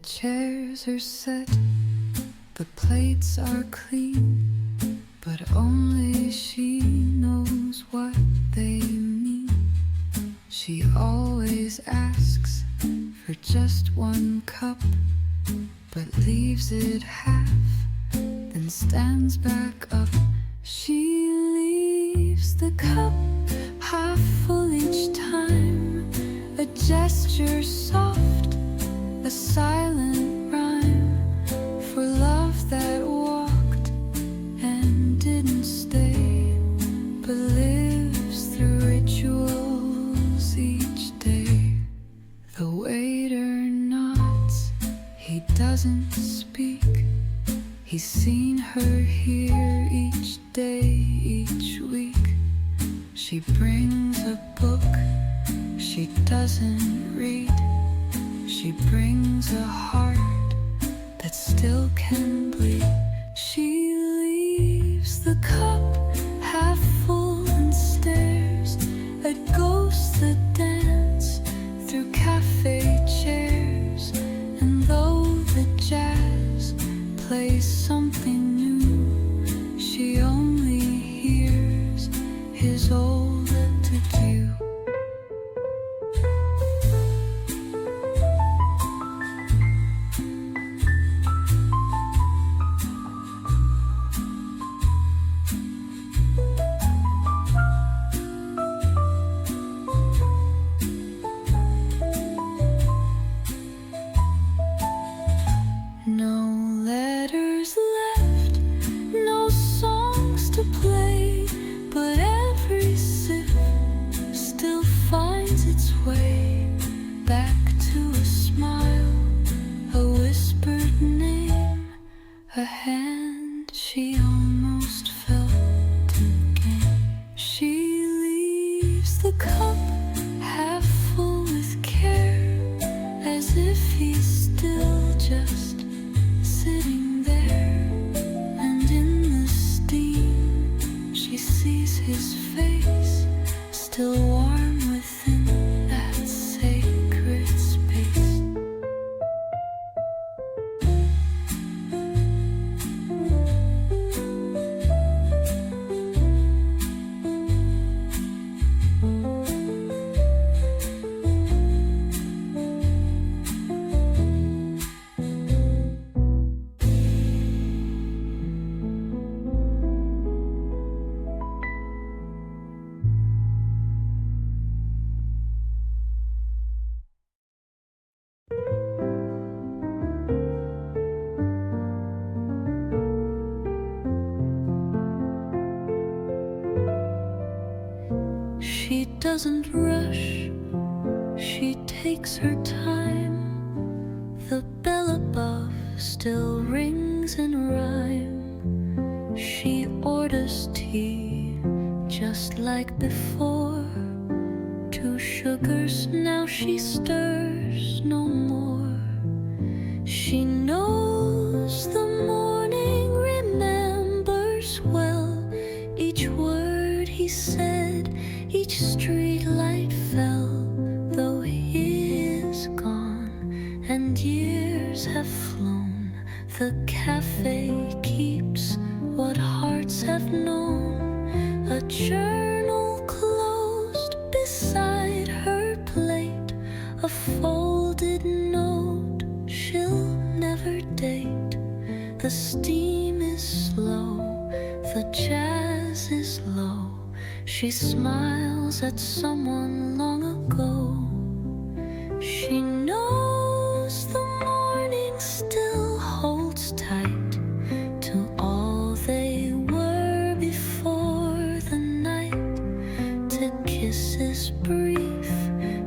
chairs are set, the plates are clean, but only she knows what they mean. She always asks for just one cup, but leaves it half, then stands back up. She leaves the cup half full each time, a gesture soft, a silent rhyme for love that walked and didn't stay, but lives through rituals each day. The waiter nods, he doesn't speak. He's seen her here each day, each week. She brings a book she doesn't read. She brings a heart that still can bleed. She leaves the cup half full and stares at ghosts that dance through cafe chairs. And though the jazz plays something new, she only hears his old adieu. No letters left, no songs to play, but every sip still finds its way back to a smile, a whispered name, a hand she almost felt again. She leaves the cup half full with care, as if he's still just sitting there. And in the steam she sees his face, still warm within that sacred space. She doesn't rush, she takes her time. The bell above still rings in rhyme. She orders tea just like before. 2 sugars, now she stirs no more. She knows the morning remembers well each word he said, each street light fell. Though he is gone and years have flown, the cafe keeps what hearts have known. A journal closed beside her plate, a folded note she'll never date. The steam is slow, the jazz is low. She smiles at someone long ago. She knows the morning still holds tight to all they were before the night. To kisses brief,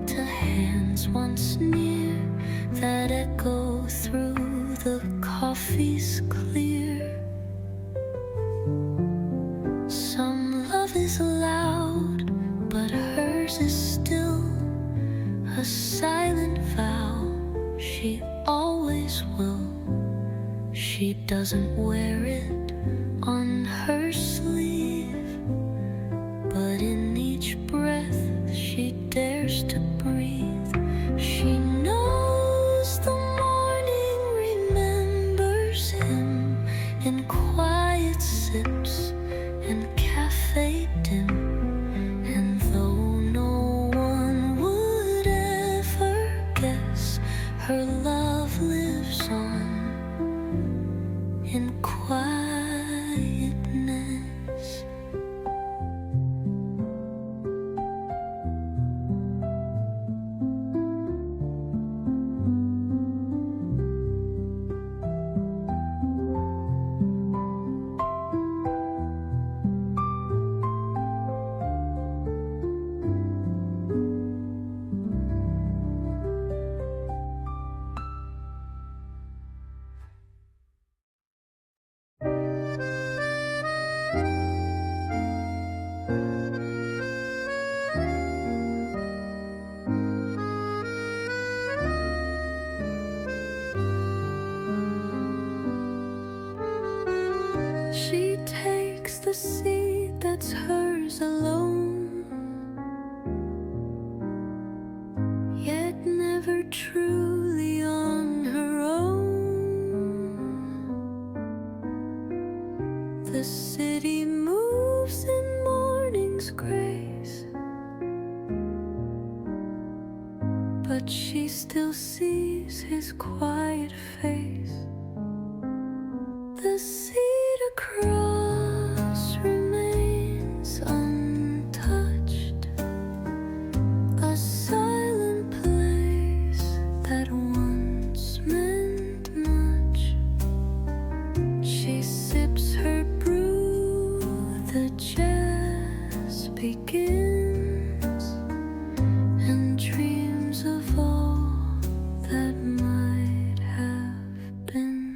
to hands once near that echo through the coffee's clear. Some love is loud, but hers is still a silent vow. She always will. She doesn't wear it on her sleeve, but in each breath she dares to breathe. She knows the morning but she still sees his quiet face. The cedar cross remains untouched, a silent place that once meant much. She sips her brew, the jazz begins, and dreams of all that might have been.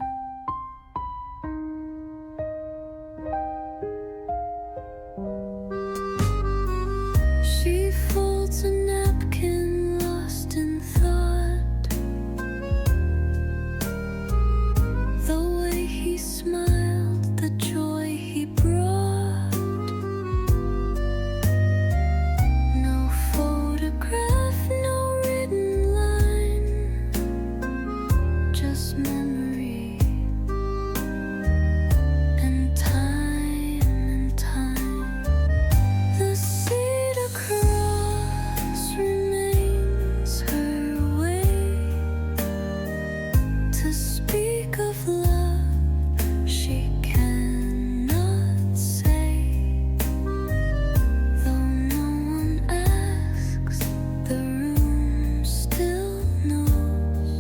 She folds a napkin, lost in thought. The way he smiled, the joy he brought. No photograph, no written line, just memory and time and time. The cedar cross remains her way to speak of love she cannot say. Though no one asks, the room still knows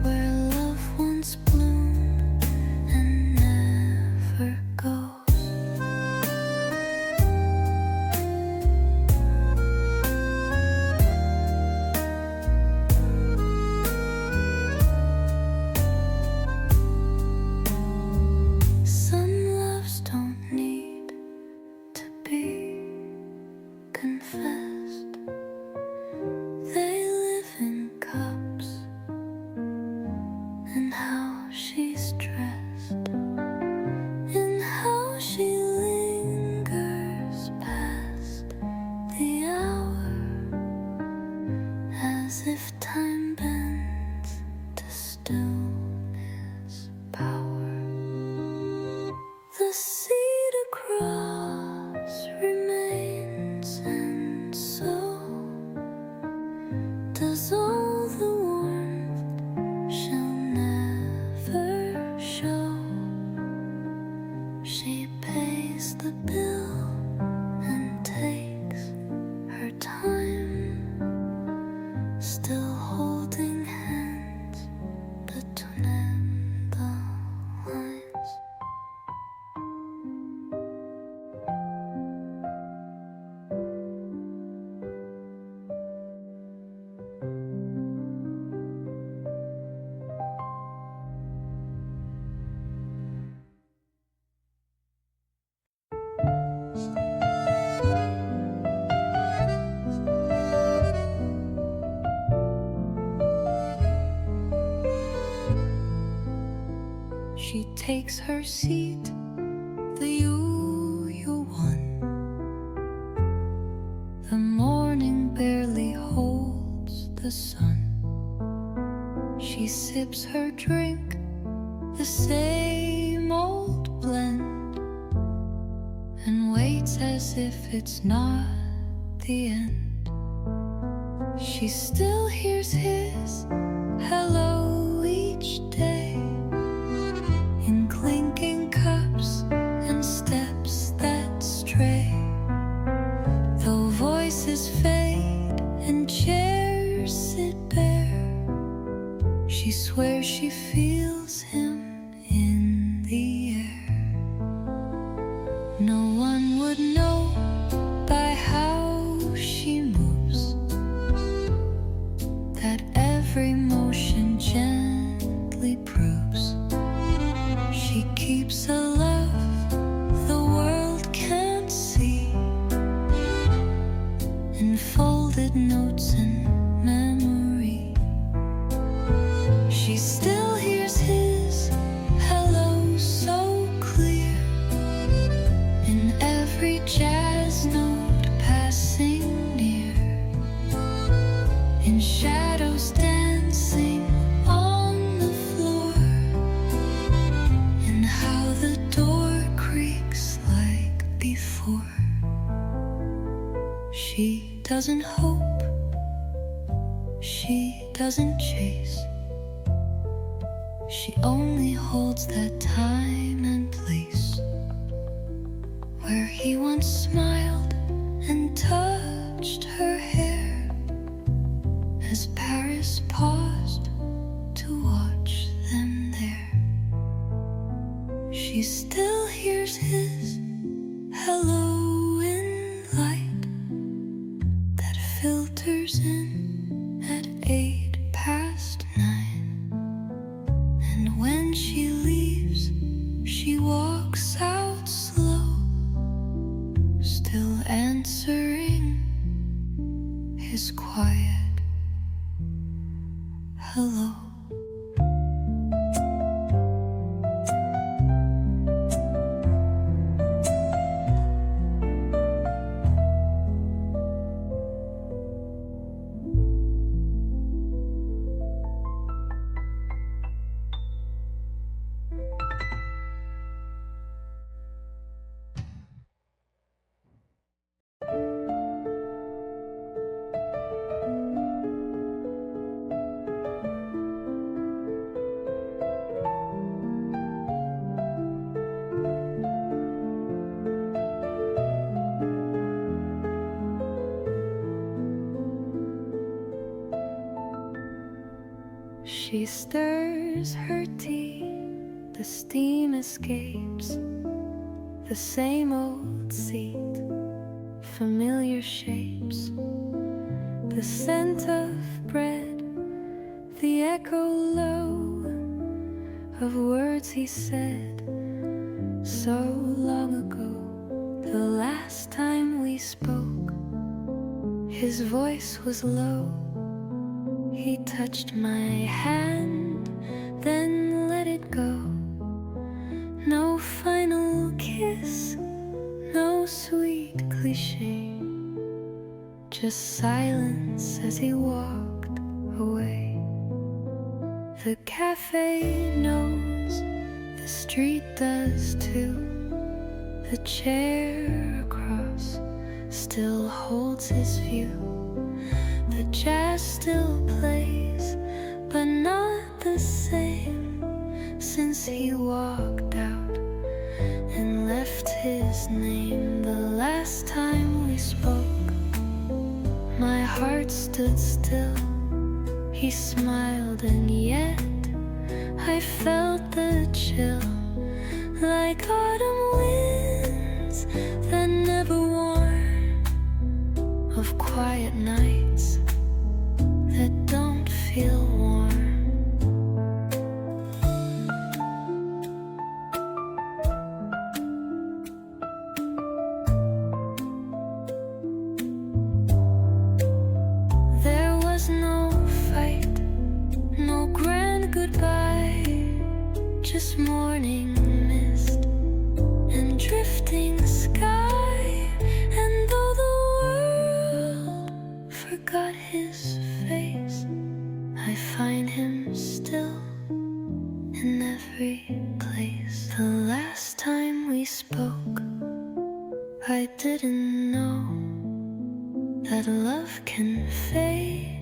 where love once bloomed and never goes. Some loves don't need to be confessed. They live in cups and how she's dressed, and how she lingers past the hour, as if time bends to stillness power. The cedar cross remains, and so does all the warmth she'll never show. She pays the bill and takes her time, still holding hands between the lines. She takes her seat, the usual one. The morning barely holds the sun. She sips her drink, the same old blend, and waits as if it's not the end. She still hears his hello each day, in clinking cups and steps that stray. Though voices fade and chairs sit bare, she swears she feels him in the air. No one would know by how she moves that every motion gently proves she keeps a love the world can't see, in folded notes and memory. She still hears his hello so clear, in every jazz note passing near, in shadows dancing on the floor, and how the door creaks like before. She doesn't hope She doesn't chase, she only holds that time and place where he once smiled and touched her hair as Paris paused to watch them there. She still hears his hello in light that filters in at 9:08. And when she leaves, she walks out slow, still answering his quiet hello. She stirs her tea, the steam escapes, the same old seat, familiar shapes, the scent of bread, the echo low of words he said so long ago. The last time we spoke, his voice was low. He touched my hand, then let it go. No final kiss, no sweet cliche, just silence as he walked away. The cafe knows, the street does too. The chair across still holds his view. The jazz still plays, but not the same, since he walked out and left his name. The last time we spoke, my heart stood still. He smiled and yet I felt the chill, like autumn winds that never warn, of quiet nights that don't feel warm. There was no fight, no grand goodbye, just morning mist and drifting sky. And though the world forgot his face, I find him still in every place. The last time we spoke, I didn't know that love can fade,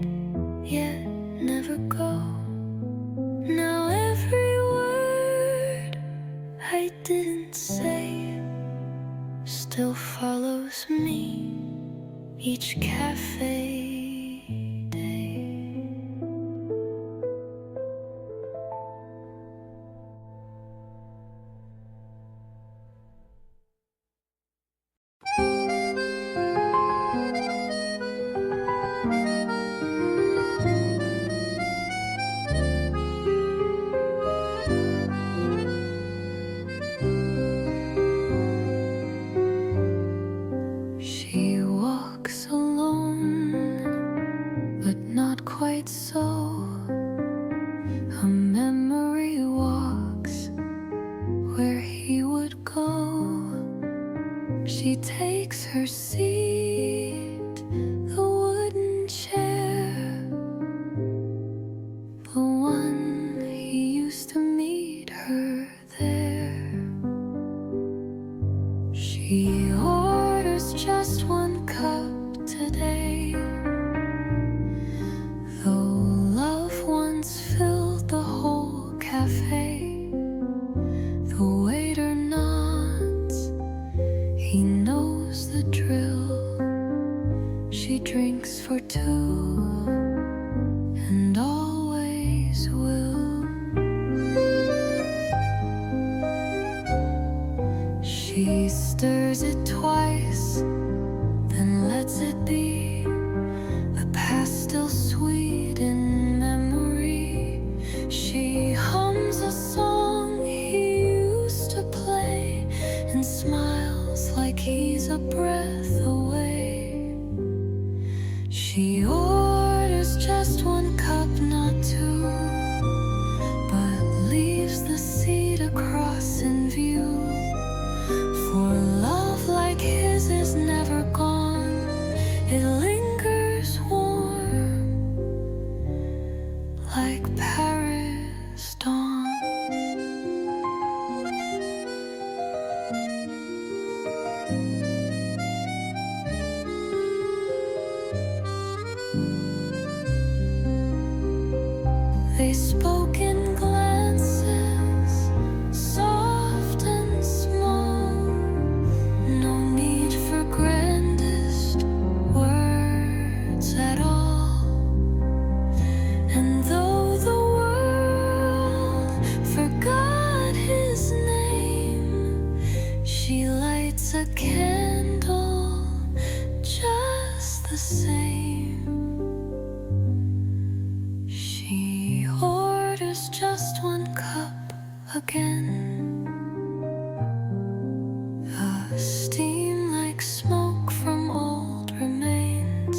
yet never go. Now every word I didn't say still follows me each cafe day. She walks alone, but not quite so. A memory walks where he would go. She takes her seat, the wooden chair, the one he used to meet her there. She orders just one cup today, the she drinks for two and always will. She stirs it twice, then lets it be, a past still sweet in memory. She hums a song he used to play and smiles like he's a breath away. She orders just one cup, not two, but leaves the seat across in view. For love like his is never gone, it lingers warm like Paris dawn. They spoke in glances, soft and small. No need for grandest words at all. And though the world forgot his name, she lights a candle just the same. She orders just one cup again, a steam like smoke from old remains.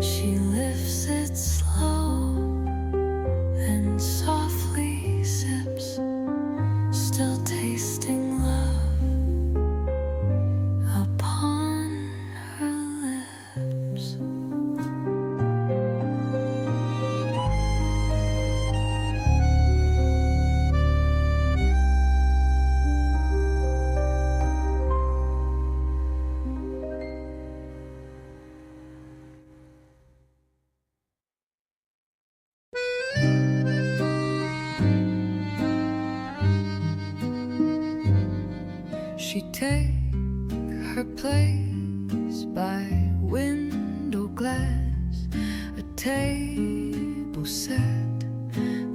She lifts it slow and softly sips, still tasting love upon her lips. She take her place by window glass, a table set,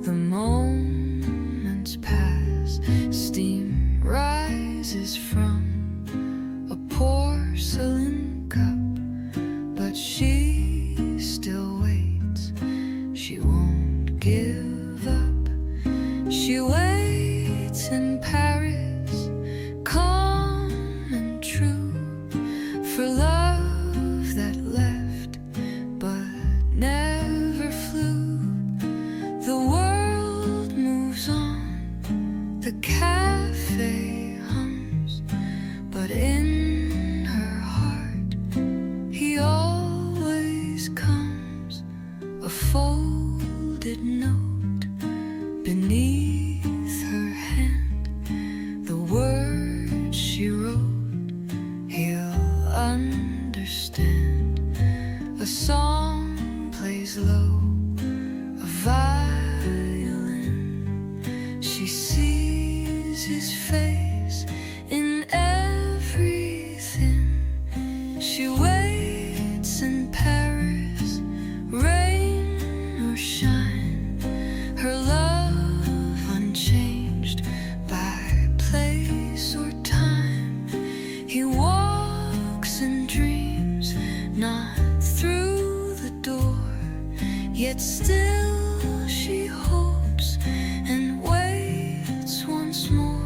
the moments pass, steam rises from a porcelain cup, but she still waits, she won't give up. She waits in Paris, calm and true, for love that left but never flew. The world moves on, the cafe hums, but in her heart he always comes. A folded note beneath her hand, the words she wrote he'll understand. A song plays low, a violin. She sees his face in everything. She waits in Paris, rain or shine, her love unchanged by place or time. He walks and dreams, not through the door, yet still she hopes and waits once more.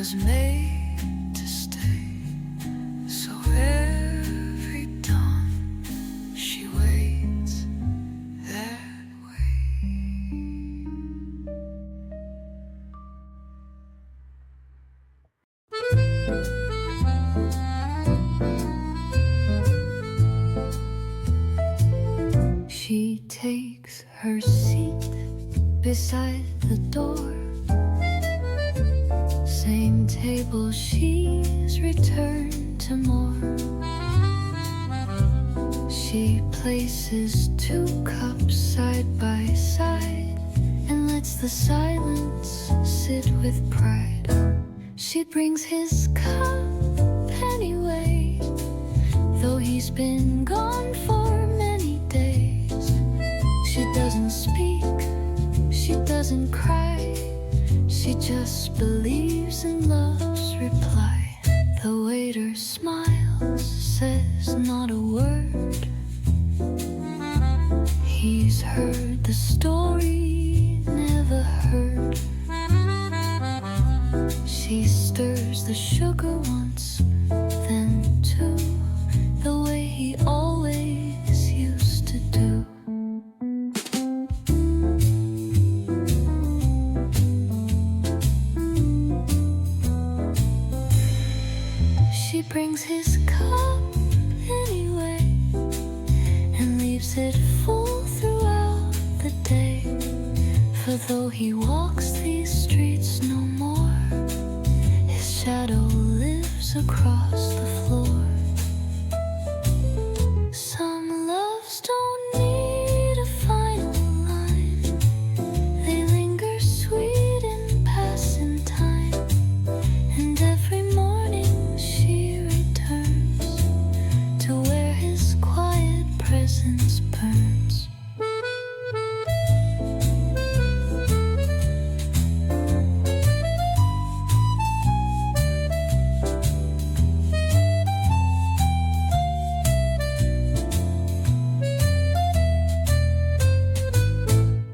was made to stay. So every dawn she waits that way. She takes her seat beside the door. Same table, she's returned to more. She places 2 cups side by side and lets the silence sit with pride. She brings his cup anyway, though he's been gone for many days. She doesn't speak, she doesn't cry, she just believes in love's reply. The waiter smiles, says not a word. He's heard the story, never heard. She stirs the sugar once, then 2, the way he always used to do. She brings his cup anyway and leaves it full throughout the day. For though he walks these streets no more, his shadow lives across the floor. Some loves don't need a final line, they linger sweet in passing time. And every morning she returns to where his quiet presence burns.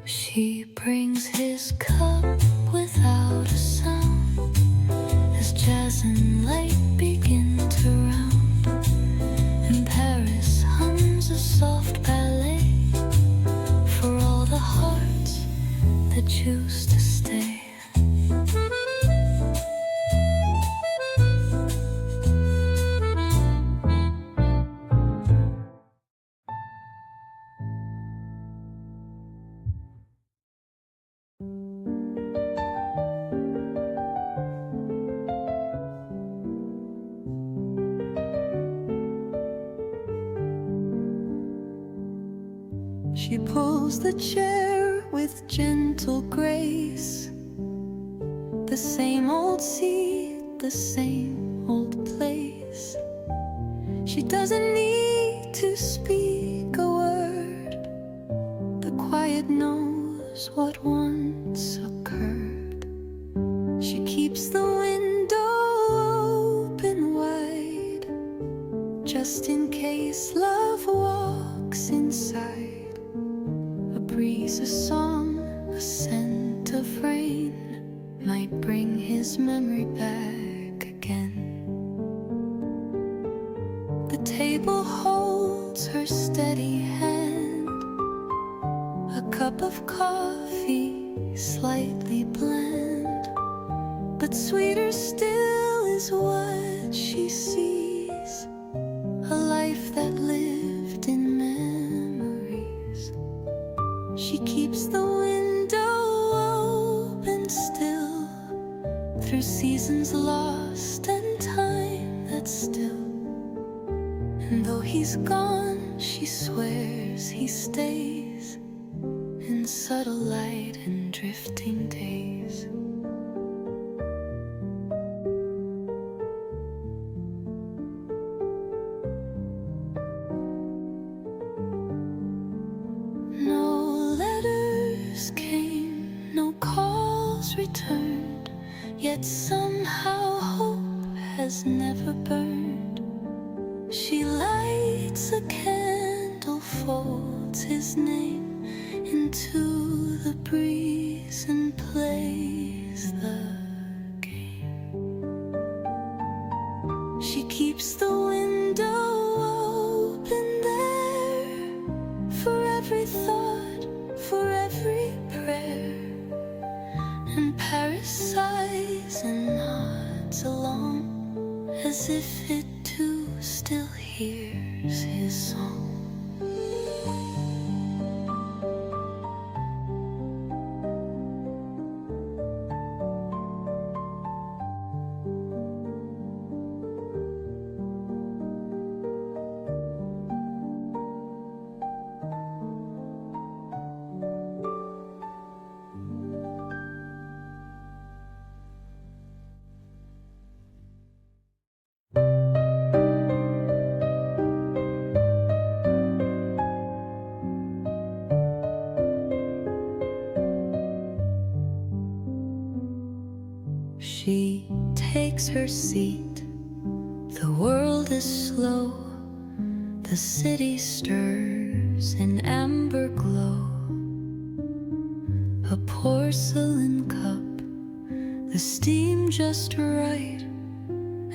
She brings his cup without a sound as jazz and light begin to round, and Paris hums a soft ballet for all the hearts that choose to stay. She pulls the chair with gentle grace. The same old seat, the same old place. She doesn't need to speak a word. The quiet knows what once occurred. She keeps the window open wide, just in case love walks inside. A breeze, a song, a scent of rain might bring his memory back again. The table holds her steady hand, a cup of coffee slightly bland, but sweeter still is what she sees, a life that lived in memories. She keeps the window open still, through seasons lost and time that's still. And though he's gone, she swears he stays in subtle light and drifting days. No letters came, no calls returned, yet somehow hope has never burned. She lights a candle, folds his name into the breeze and plays the game. keeps the window open there for every thought, for every prayer. And Paris sighs and nods along, as if it too still hears his song. She takes her seat. The world is slow. The city stirs in amber glow. A porcelain cup, the steam just right,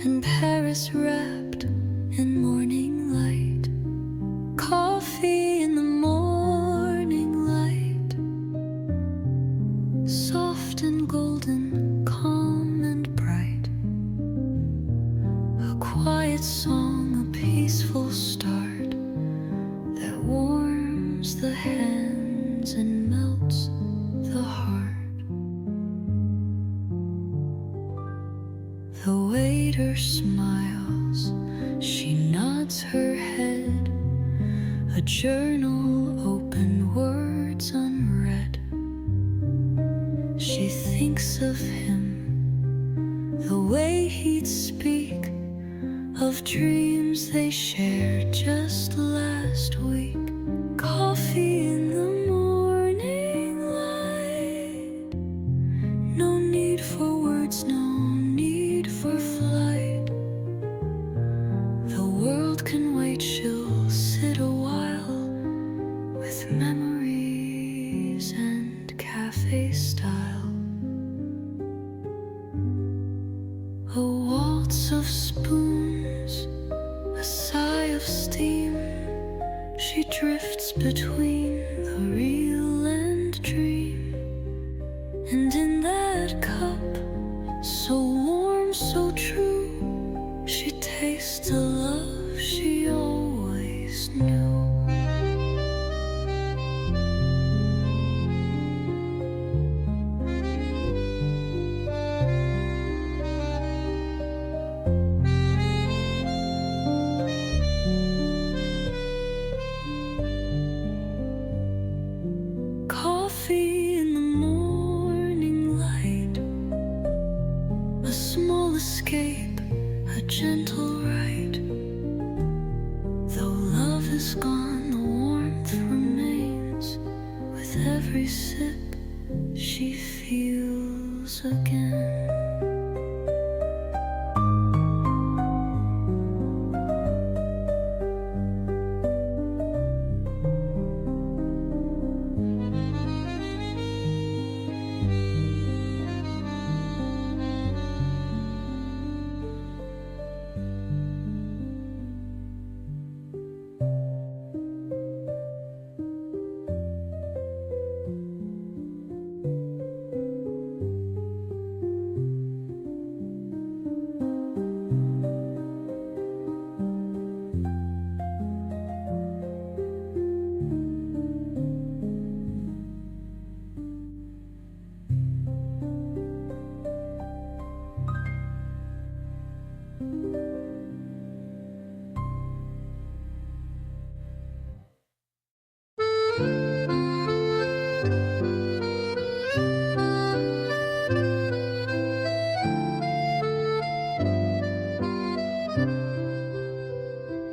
and Paris wrapped in morning light. Coffee in the morning light, soft and golden, calm and bright. A quiet song, a peaceful start, that warms the hands and melts the heart. The waiter smiles, she nods her head. A journal open, words unread. She thinks of him, the way he'd speak of dreams they shared just last week. Coffee in the morning light. No need for words, no need for flight. The world can wait, she'll sit a while with memories and cafe style. A waltz of spoons, a sigh of steam. She drifts between the real and dream. And in that cup, so warm, so true, she tastes the love she always knew. Coffee in the morning light, a small escape, a gentle ride. Though love is gone, the warmth remains. With every sip, she feels again.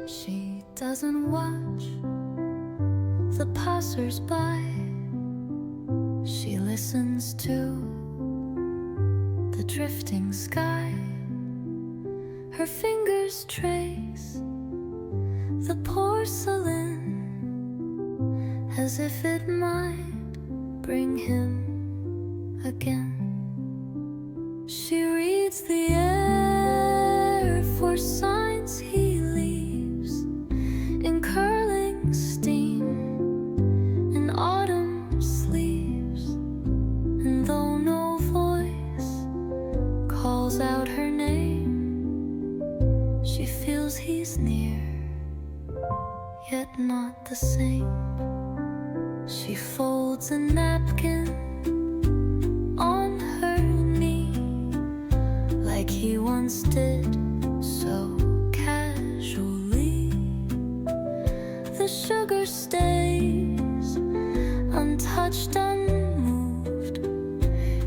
She doesn't watch the passers-by. She listens to the drifting sky. Her fingers trace the porcelain, as if it might bring him again. She reads the air for signs out her name. She feels he's near, yet not the same. She folds a napkin on her knee, like he once did, so casually. The sugar stays untouched, unmoved.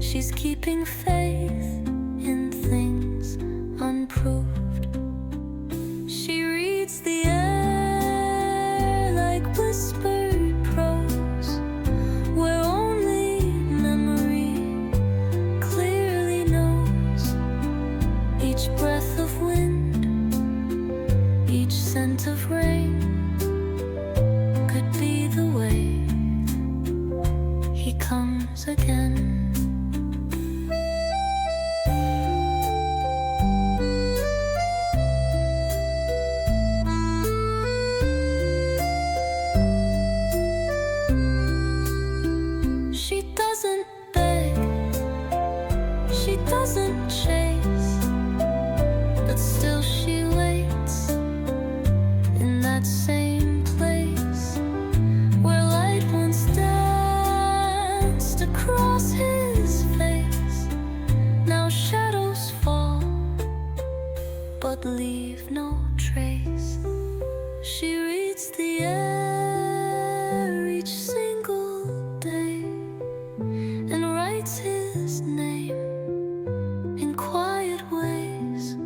She's keeping faith in things unproved. She reads the air like whispered prose, where only memory clearly knows. Each breath of wind, each scent of rain could be the way he comes again. She doesn't beg, she doesn't chase, but still she waits in that same place where light once danced across his face. Now shadows fall, but leave no trace. She reads the air each single day and writes his name in quiet ways.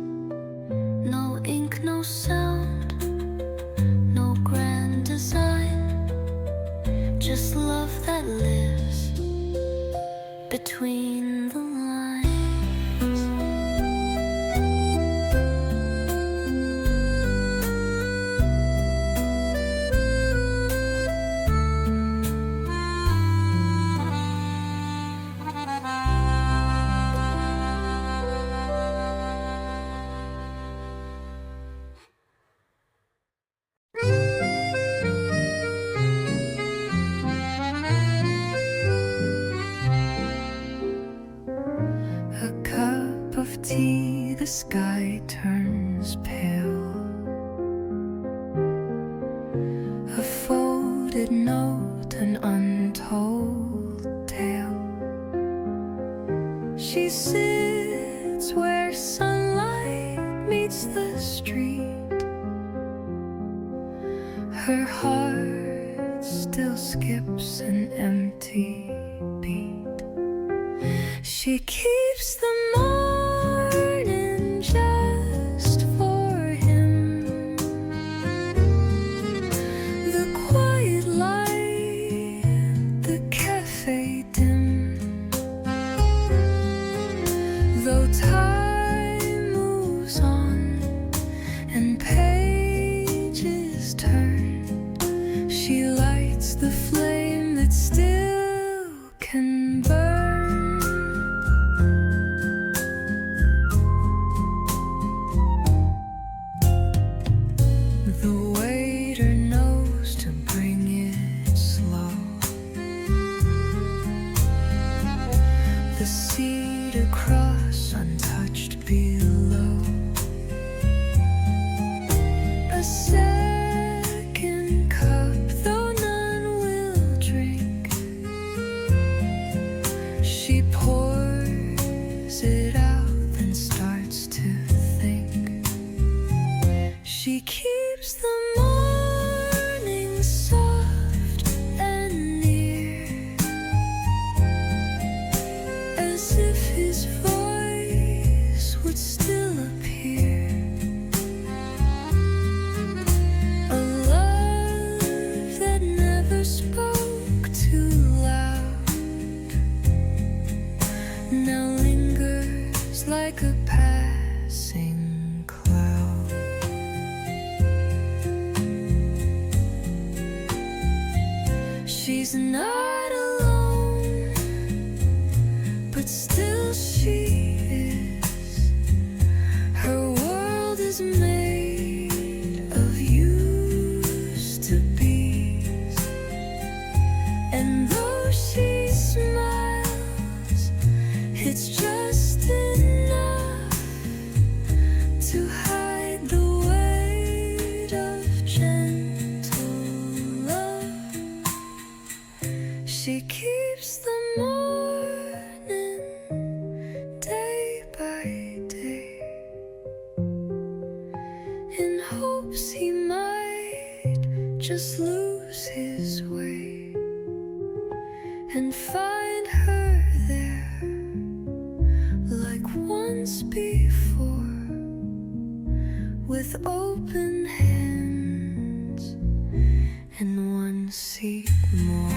No ink, no sound, no grand design, just love that lives between the lines. A cup of tea, the sky turns pale. A folded note, an untold tale. She sits where sunlight meets the street. Her heart still skips an empty beat. She keeps the morning just for him. The quiet light, the cafe dim. Though time moves on and pages turn, she lights the flame that still can burn. The waiter knows to bring it slow. The seat across untouched below. A second cup, though none will drink. She pours it out, then starts to think. She keeps the morning soft and near, as if his voice would still appear. A love that never spoke too loud now lingers like a passing cloud. She's not alone, but still she is. Her world is made of used to be's, and though she smiles, it's just enough just lose his way and find her there like once before, with open hands and one seat more.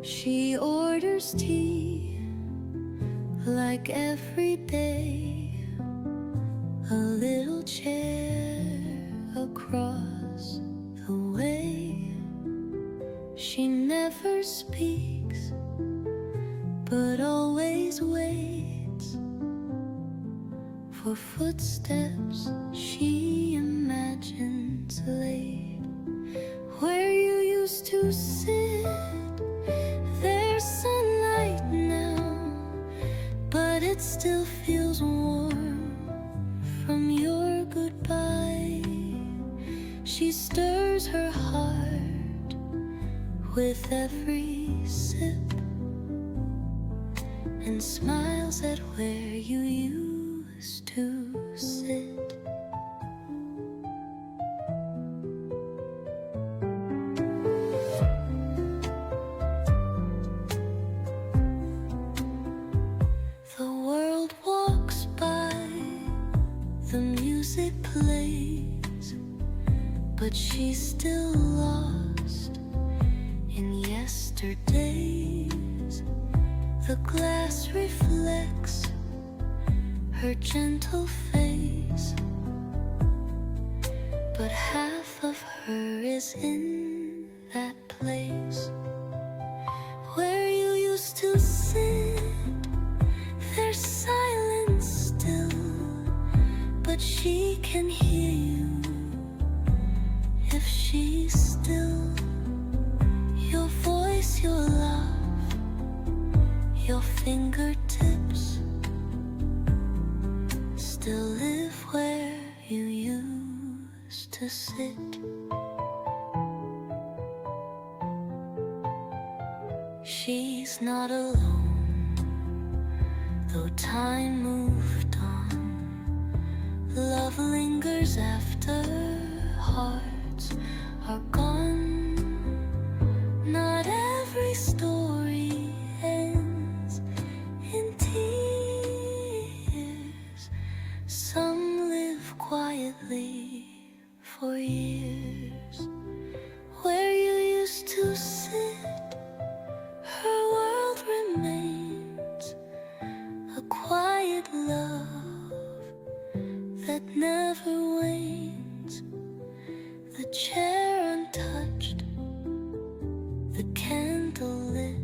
She orders tea like every day, a little chair across the way. She never speaks, but always waits for footsteps she imagines late. Where you used to sit, there's sunlight now, but it still feels warm from your goodbye. She stirs her heart with every sip and smiles at where you used to sit. The world walks by, the music plays, but she's still lost in yesterdays. The glass reflects her gentle face, but half of her is in that place where you used to sit. There's silence still, but she can hear you if she's still. Your voice, your love, your fingertips still live where you used to sit. She's not alone, though time moved on. Love lingers after hearts are gone. Not every story ends in tears. Some live quietly for years. Where you used to sit, her world remains a quiet love that never wanes. The chair untouched, the candle lit.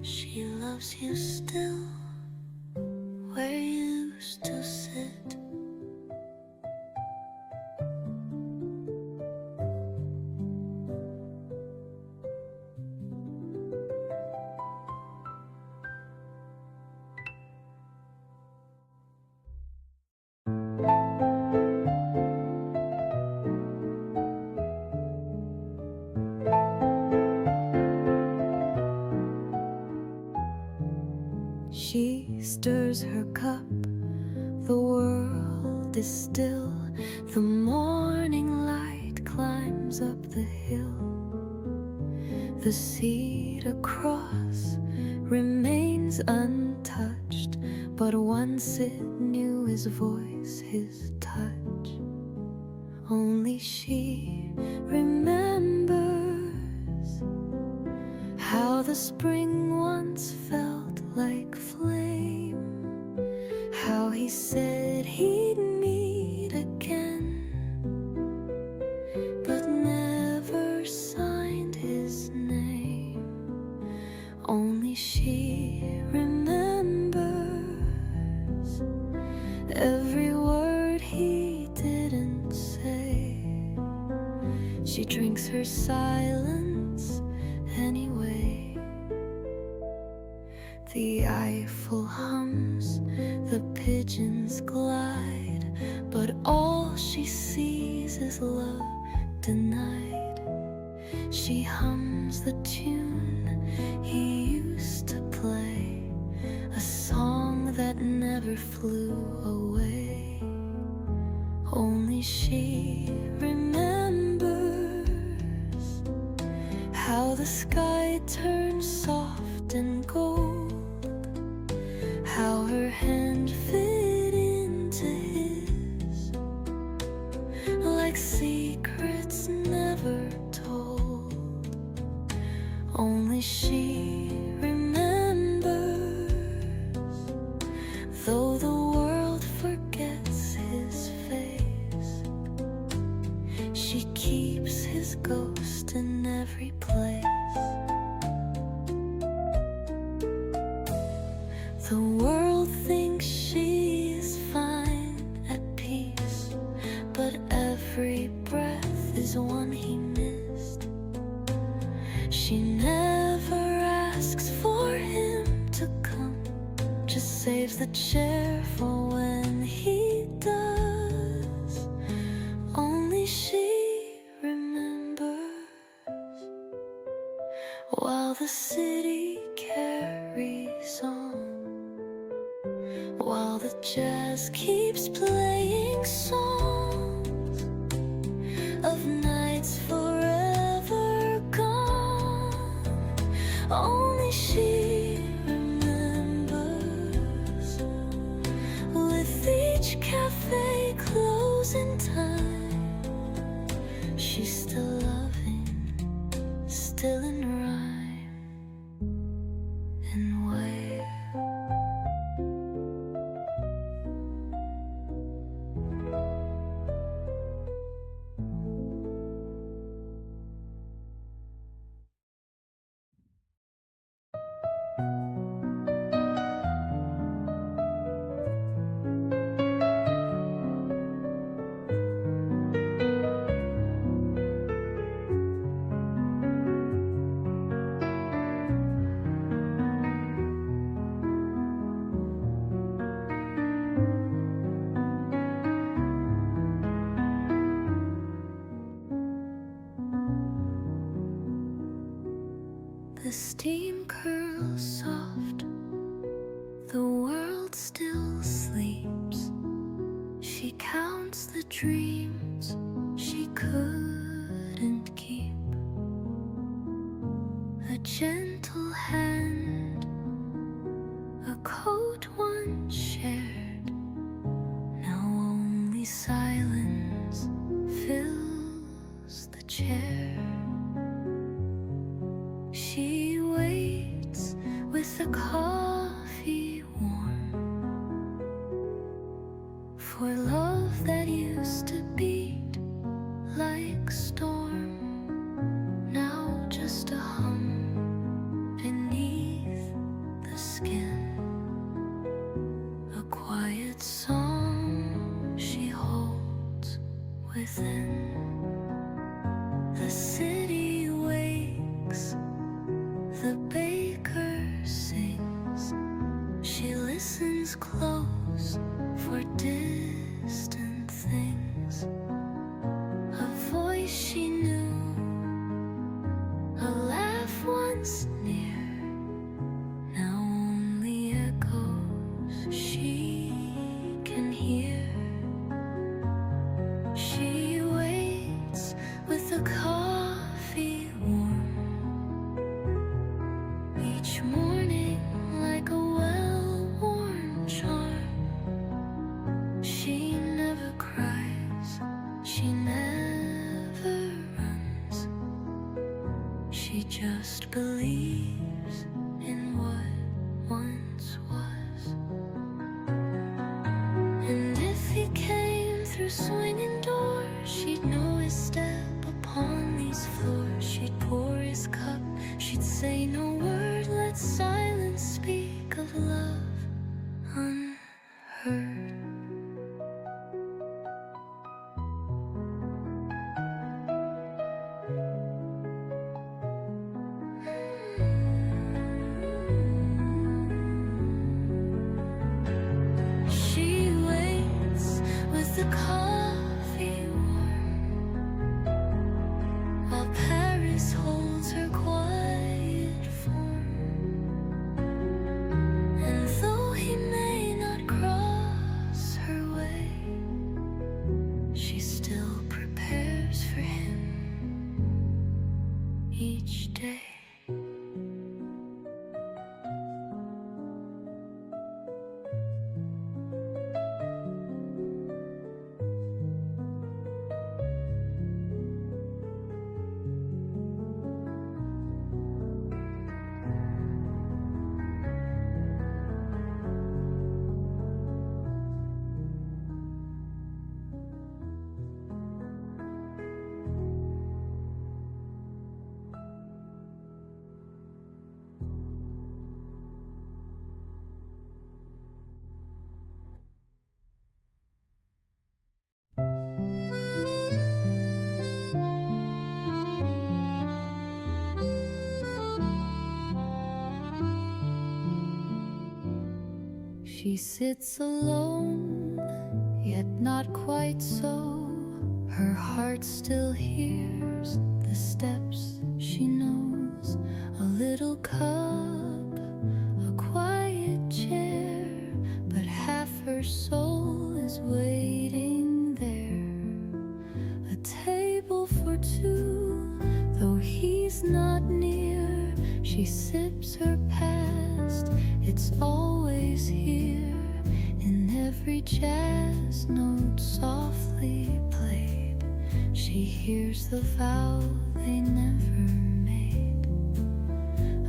She loves you still where you used to sit. She stirs her cup, the world is still. The morning light climbs up the hill. The seat across remains untouched, but once it knew his voice, his touch. Only she remembers how the spring once felt like flame, how he said he'd meet again, but never signed his name. Only she remembers every word he didn't say. She drinks her silence anyway. The Eiffel hums, the pigeons glide, but all she sees is love denied. She hums the tune he used to play, a song that never flew away. Only she remembers how the sky turned soft and gold, how her hand fit into his, like secrets never told. Only she remembers, though the world forgets his face, she keeps his ghost in every place. The world thinks she is fine at peace, but every breath is one he missed. She never asks for him to come, just saves the chair for when he does. Only she remembers, while the city carries on, while the jazz keeps playing songs of nights forever gone. Only she remembers, with each cafe closing time, she's still loving, still in rhyme and way. The steam curls soft, the world still sleeps. She counts the dreams she couldn't keep. A gentle hand, a coat once shared, now only silence fills the chair. She waits with the coffee warm, for love that used to beat like storm, now just a hum beneath the skin. A quiet song she holds within. The city wakes, the baker sings. She listens close for distant things. A voice she knew, a laugh once near, now only echoes she can hear. She waits with the coffee warm, each morning like a well-worn charm. She never cries, she never runs, she just believes in what once was. And if he came through swinging doors, she'd know his step upon these floors. She'd pour his cup, she'd say no word, let silence speak of love unheard. the coffee warm, while Paris holds her quiet form. And though he may not cross her way, she still prepares for him each day. She sits alone, yet not quite so. Her heart still hears the steps she knows. A little cup, a quiet chair, but half her soul is waiting there. A table for two, though he's not near. She sips her past, it's always here. In every jazz note softly played, she hears the vow they never made.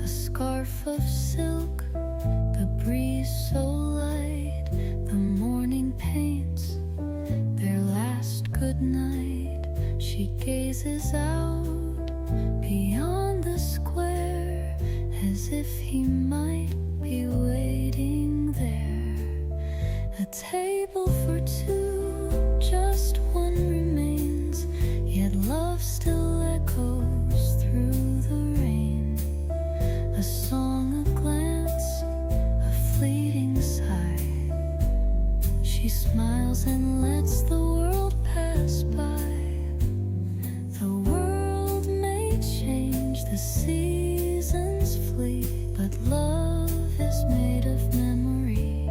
A scarf of silk, the breeze so light, the morning paints their last good night. She gazes out beyond the square, as if he might be waiting there. A table for two, just one remains, yet love still echoes through the rain. A song, a glance, a fleeting sigh. She smiles and lets the world pass by. The world may change, the seasons flee, but love is made of memory.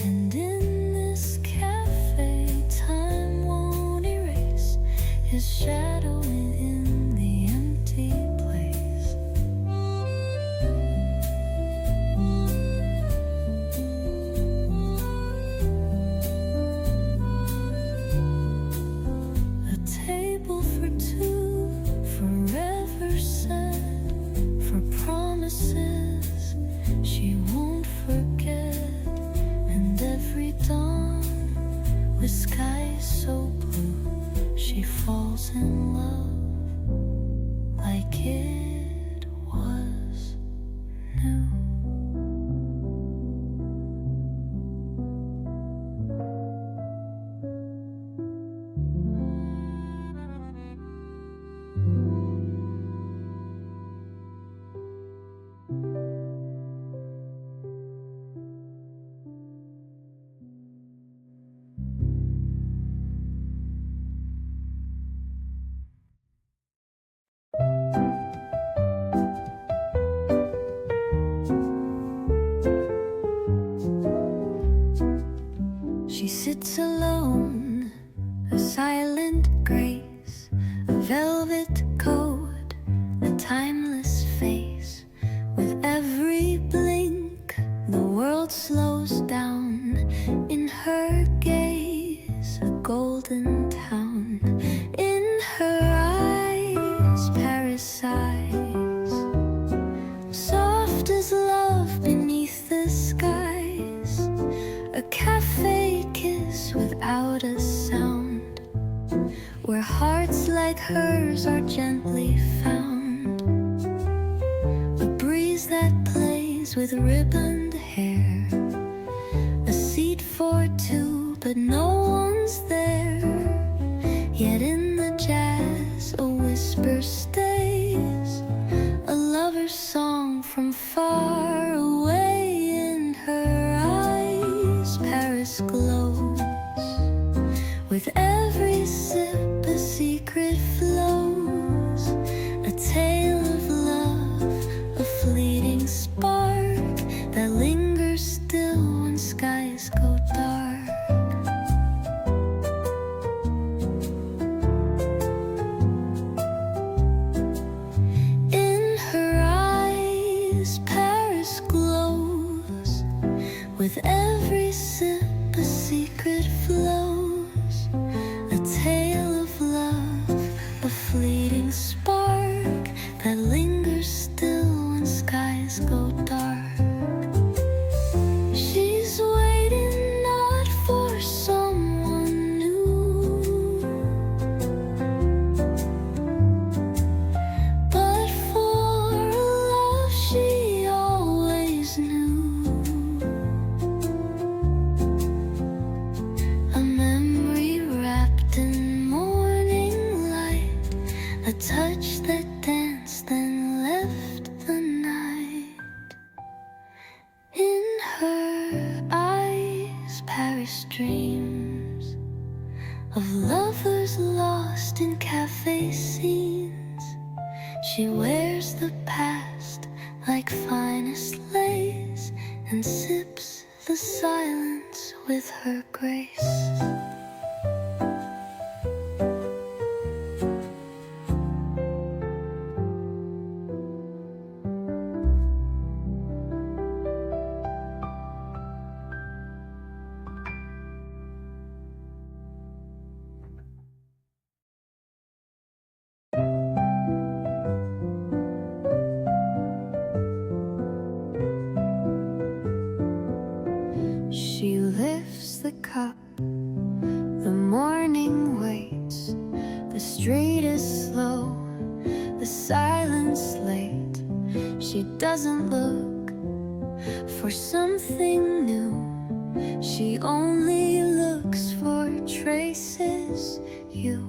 And in this cafe, time won't erase his shadow in the empty place. A table for two, forever set for promises she won't forget. And every dawn, with skies so blue, she falls in love like it was new. She sits alone, a silent grace, a velvet coat, a timeless face. With every blink, the world slows down. In her gaze, a golden town. In her eyes, Paris sighs, soft as love beneath the skies. A cafe kiss without a sound, where hearts like hers are gently found. A breeze that plays with ribboned hair, a seat for two, but no one's there. Yet in the jazz, a whisper stays, a lover's song from far away. In her eyes, Paris glows. With every sip a secret flows, a tale of love, a fleeting spark that lingers still when skies go dark. In her eyes Paris glows, with every sip a secret flows, a tale of love, a fleeting spark that lingers still when skies go dark. She's waiting not for someone new, but for a love she always knew. A memory wrapped in morning light, a touch that danced then left the night. In her eyes Paris dreams of lovers lost in cafe scenes. She wears the past like finest lace and sips the silence with her grace. She lifts the cup, the morning waits, the street is slow, the silence late. She doesn't look for something new, she only looks for traces you.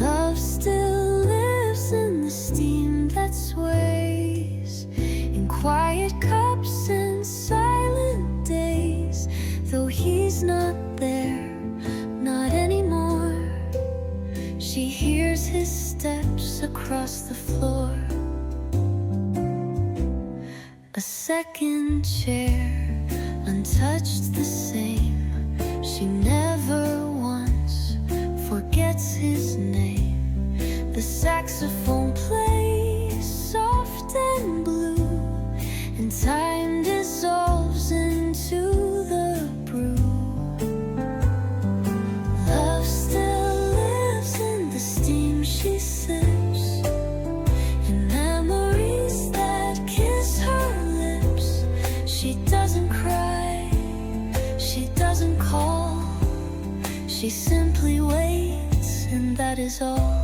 Love still lives in the steam that sways, in quiet cups and silent days. Though he's not there, not anymore, she hears his steps across the floor. A second chair, untouched the same. She never once forgets his name. The saxophone plays soft and blue, and time dissolves into the brew. Love still lives in the steam she sips, in memories that kiss her lips. She doesn't cry, she doesn't call, she simply waits, and that is all.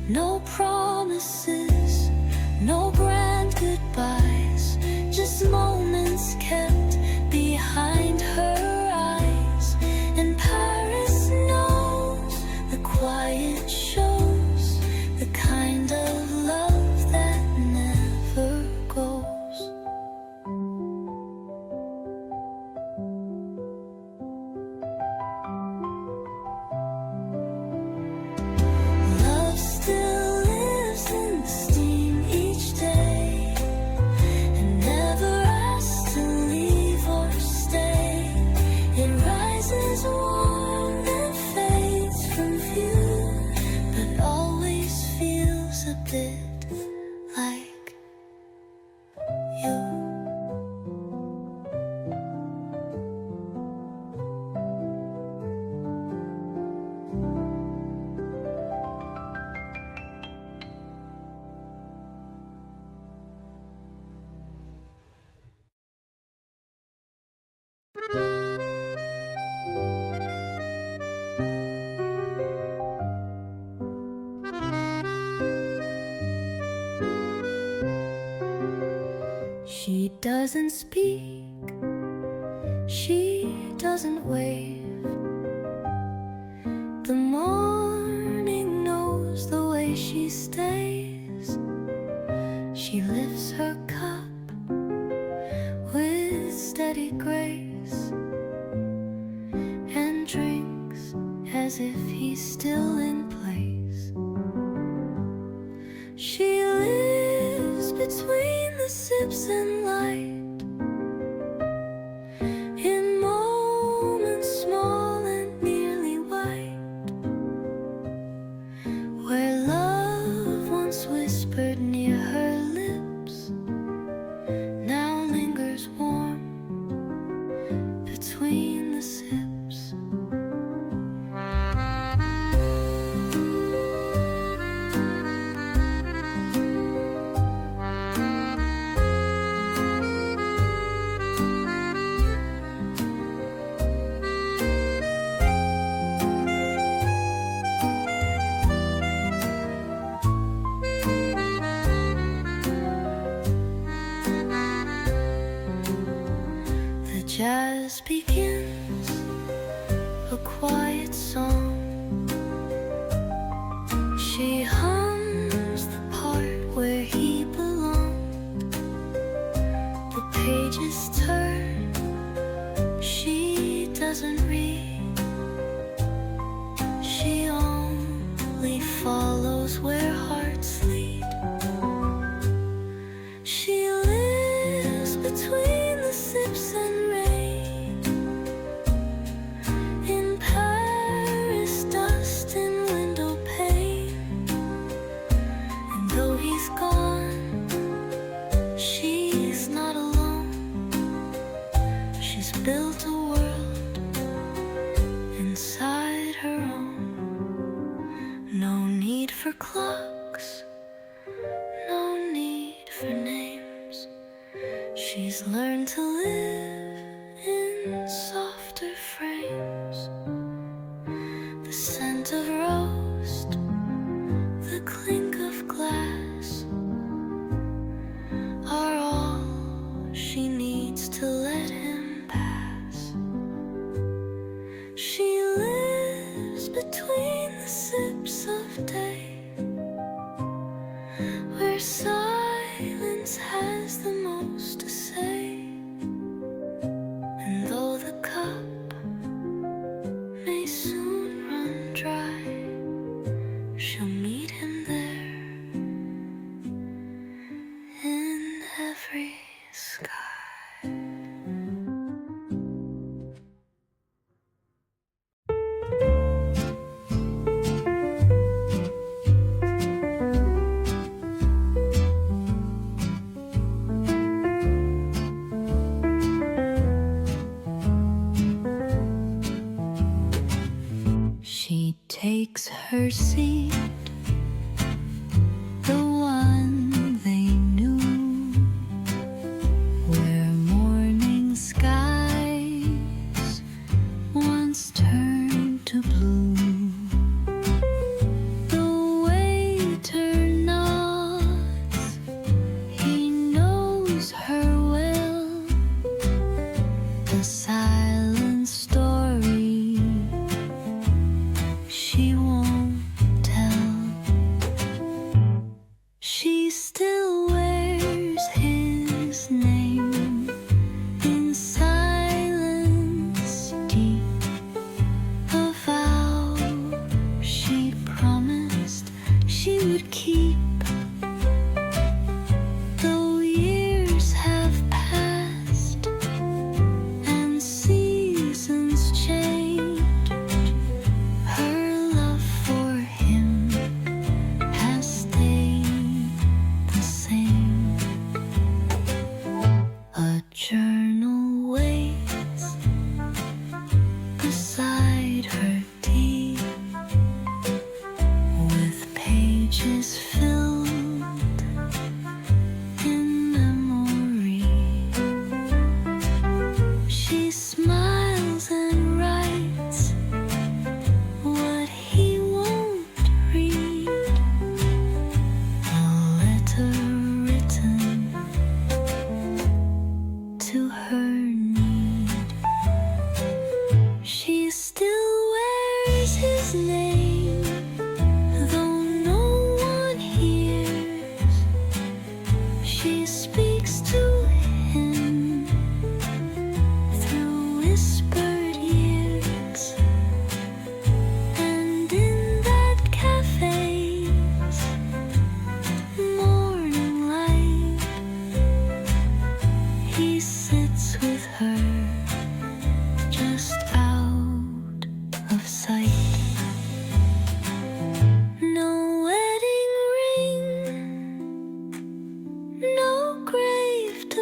No promises, no grand goodbyes, just moments kept behind her eyes. And Paris knows the quiet shows, the kind of love that never goes. Love still lives in the steam each day, and never asks to leave or stay. It rises warm and fades from view, but always feels a bit like you. She doesn't speak, she doesn't wave. The morning knows the way she stays. She lives between the sips and light. In moments small and nearly white, where love once whispered near her lips now lingers warm between the sips. Jazz begins, a quiet song. She hums the part where he belonged. The pages turn, she doesn't read. She only follows where hearts lead. She lives between the sips and built a world inside her own. No need for clocks, no need for names. She's learned to live in softer frames. The scent of roast, the clink of glass are all she needs to let him pass. She lives between the sips of day, where silence has the most to say. And though the cup may soon run dry, she'll meet him there in every sky. She takes her seat, the one they knew,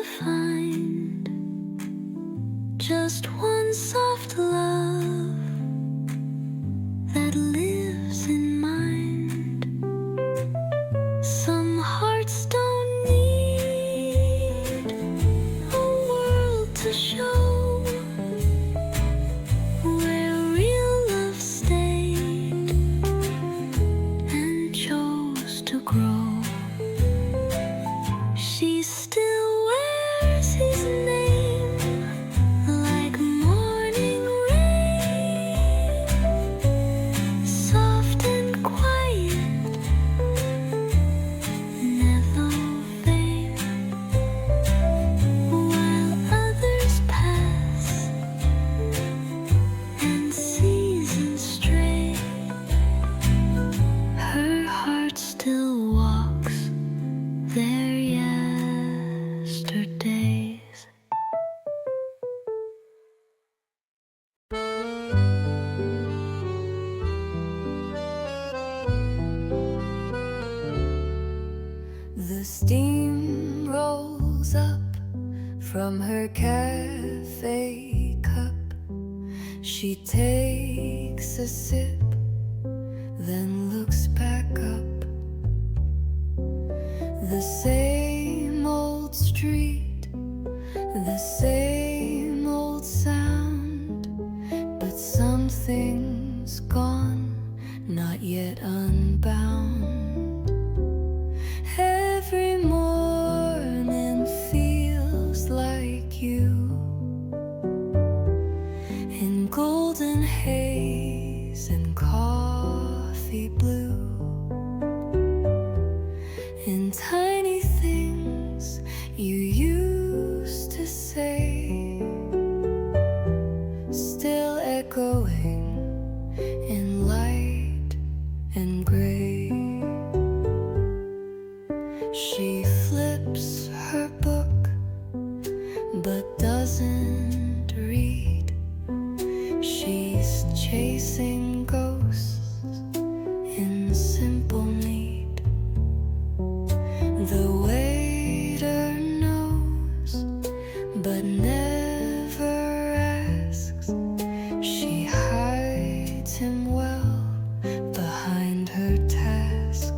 find just one soft love that lives in mind. Some hearts don't need a world to show where real love stayed and chose to grow. She still wears his name like morning rain, soft and quiet, never vain. While others pass and seasons stray, her heart still walks there yesterdays. The steam rolls up from her cafe cup. She takes a sip, then looks back up. The same old street, the same old sound, but something's gone, not yet unbound. Every morning feels like you, in golden haze and coffee blue, in tiny things you used to say, still echoing in light and gray. She flips her book but doesn't read. She's chasing ghosts in simple need. The waiter knows but never asks. She hides him well behind her task.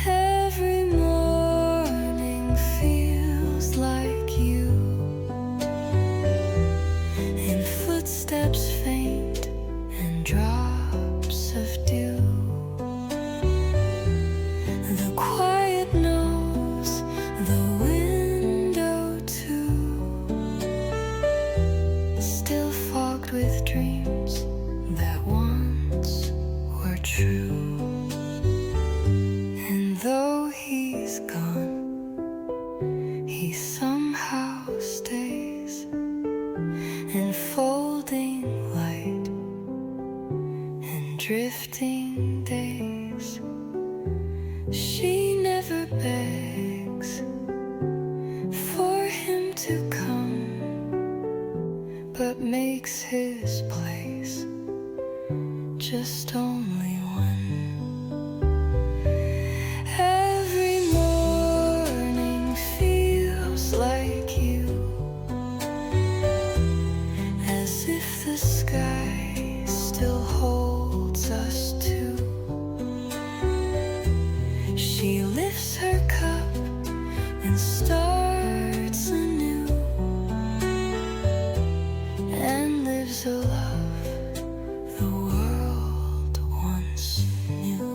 Every morning feels like you, in footsteps faint and drops of dew. The quiet knows the window too, still fogged with dreams that once were true. And though he's gone, he somehow stays, enfolding light and drifting days. She never begs for him to come, but makes his place just only one. Every morning feels like you, as if the sky still holds us two. She lifts her cup and starts anew, and lives a love the world once knew.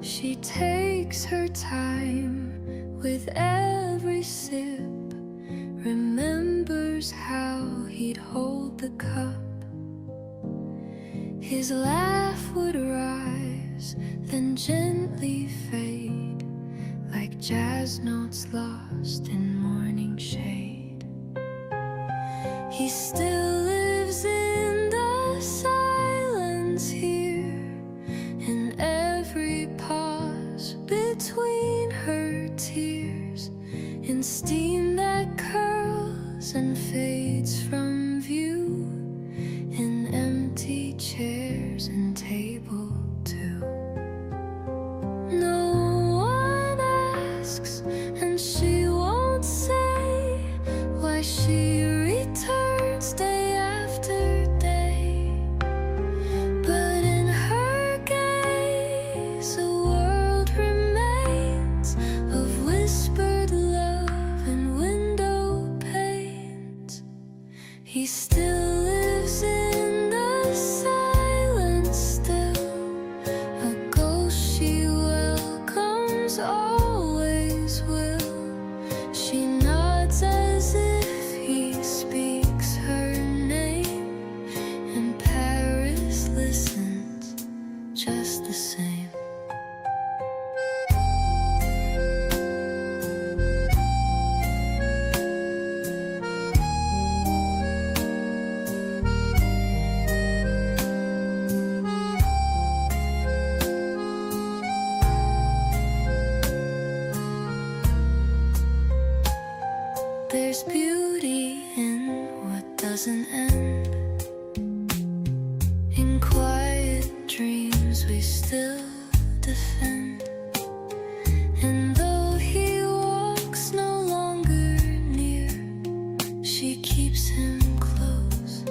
She takes her time with every sip, remembers how he'd hold the cup. His laugh would rise, then gently fade, like jazz notes lost in morning shade. He still lives in the silence here, in every pause between her tears, in steam that curls and fades from view, in empty chairs and table too. No one asks, and she won't say why she returns day after day. But in her gaze a world remains of whispered love and window panes. He still lives in the silence still, a ghost she welcomes, always will. She nods as if he speaks her name, and Paris listens just the same. There's beauty in what doesn't end. In quiet dreams we still defend. And though he walks no longer near, she keeps him close,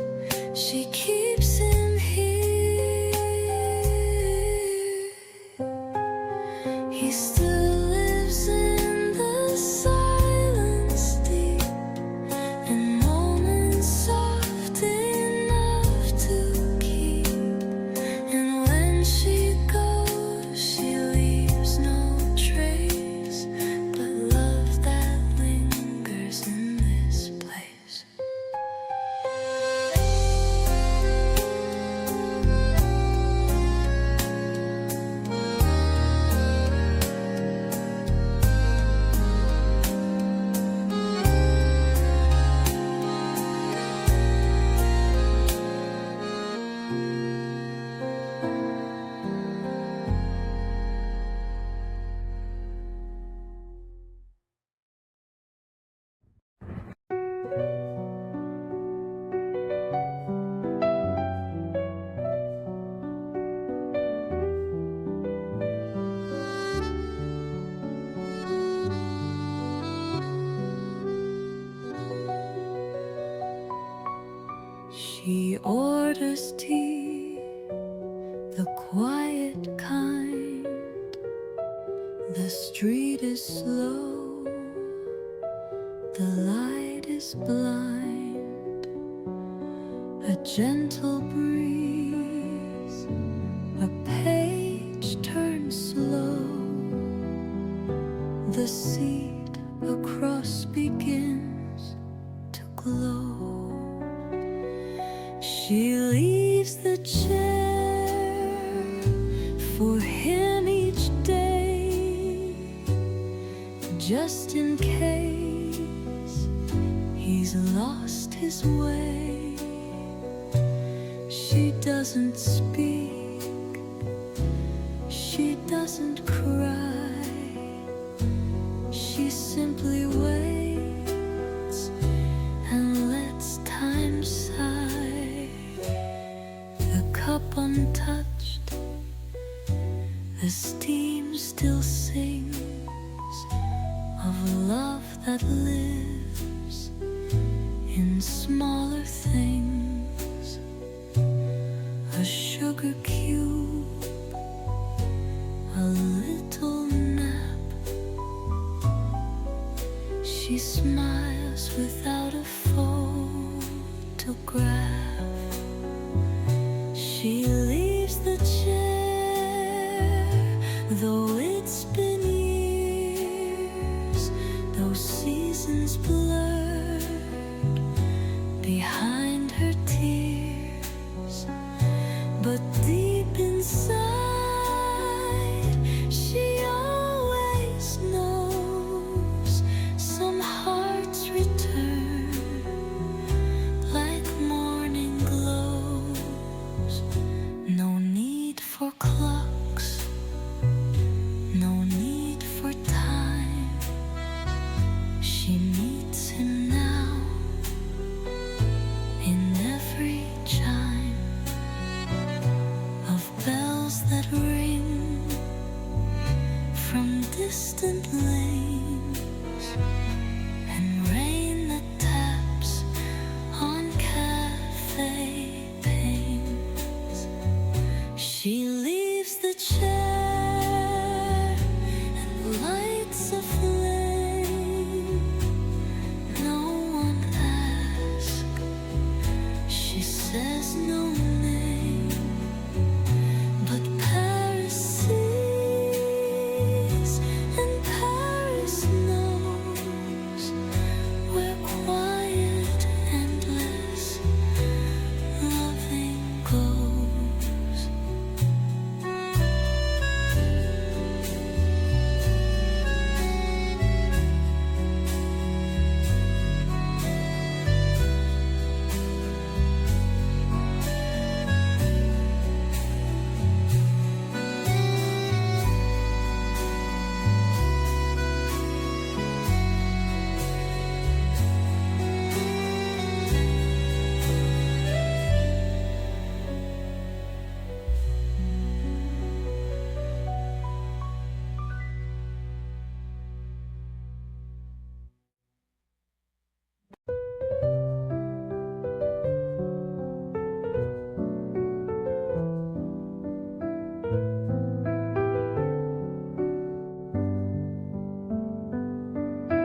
she keeps him here. He still lives in the silence deep, in moments soft enough to keep. And when she goes, she leaves no trace, but love that lingers in this place. She orders tea, the quiet kind. The street is slow, the light is blind. A gentle breeze, a page turns slow. The seat across begins to glow. She leaves the chair for him each day, just in case he's lost his way. She doesn't speak, she doesn't cry, she simply waits and lets time sigh. The cup untouched, the steam still sings of love that lives in smaller things. A sugar cube, a little nap. She smiles without a photograph. She leaves the chair, though it's been years. from distant lanes and rain that taps on cafe panes. She leaves the chair and lights a flame. No one asks. She says no name, but Paris sees and Paris knows where quiet, endless loving goes.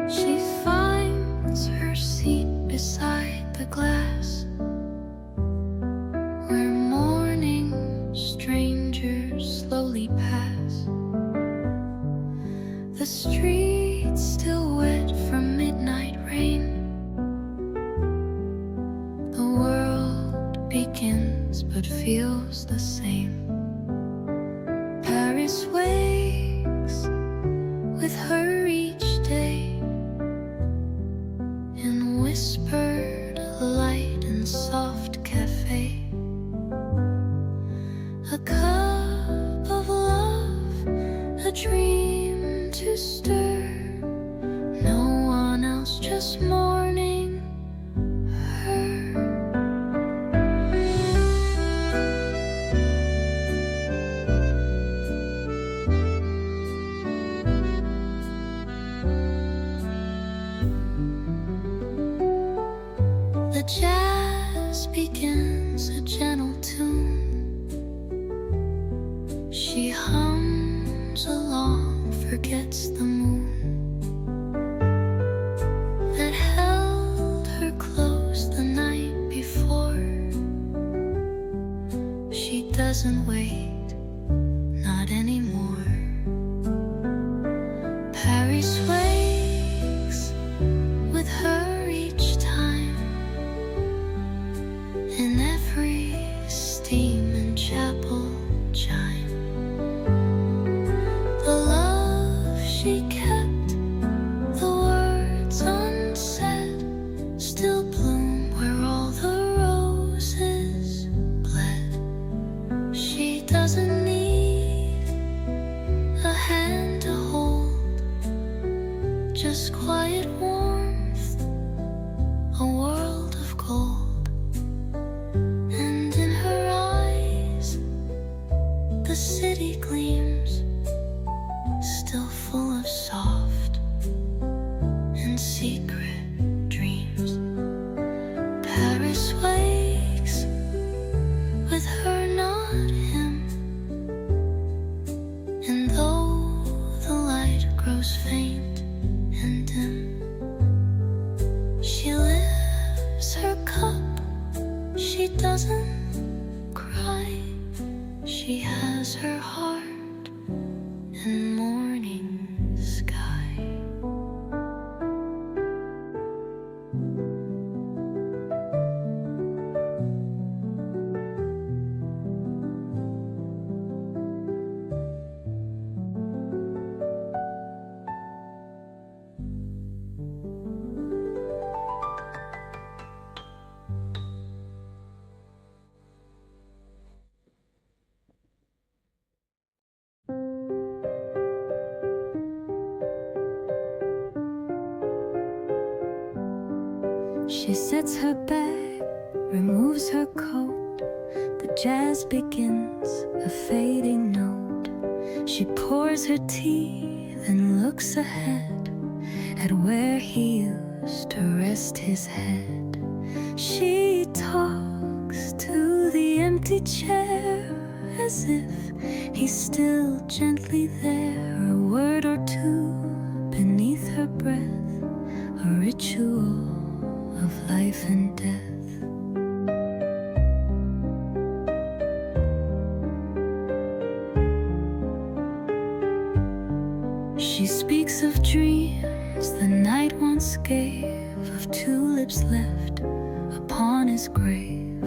She finds her seat beside the glass, where morning strangers slowly pass. The streets still wet from midnight rain. The world begins but feels the same. Paris wakes with her each day, in whispered light and soft cafe. A cup of love, a dream to stir. No one else, just mourning her. The jazz begins a gentle tune. She hums along, forgets the moon that held her close the night before. She doesn't wait, not anymore. Paris wakes with her each time, in every steam and chapel chime. The love she kept, the words unsaid, still bloom where all the roses bled. She doesn't need a hand to hold, just quiet warmth, a world of gold. And in her eyes, the city gleams, still full of soft and secret dreams. Paris wakes with her, not him. And though the light grows faint and dim, she lifts her cup, she doesn't cry. She has her heart and morning sky. She sets her bag, removes her coat. The jazz begins, a fading note. She pours her tea, then looks ahead at where he used to rest his head. She talks to the empty chair as if he's still gently there. A word or two beneath her breath, a ritual of life and death. She speaks of dreams the night once gave, of tulips left upon his grave.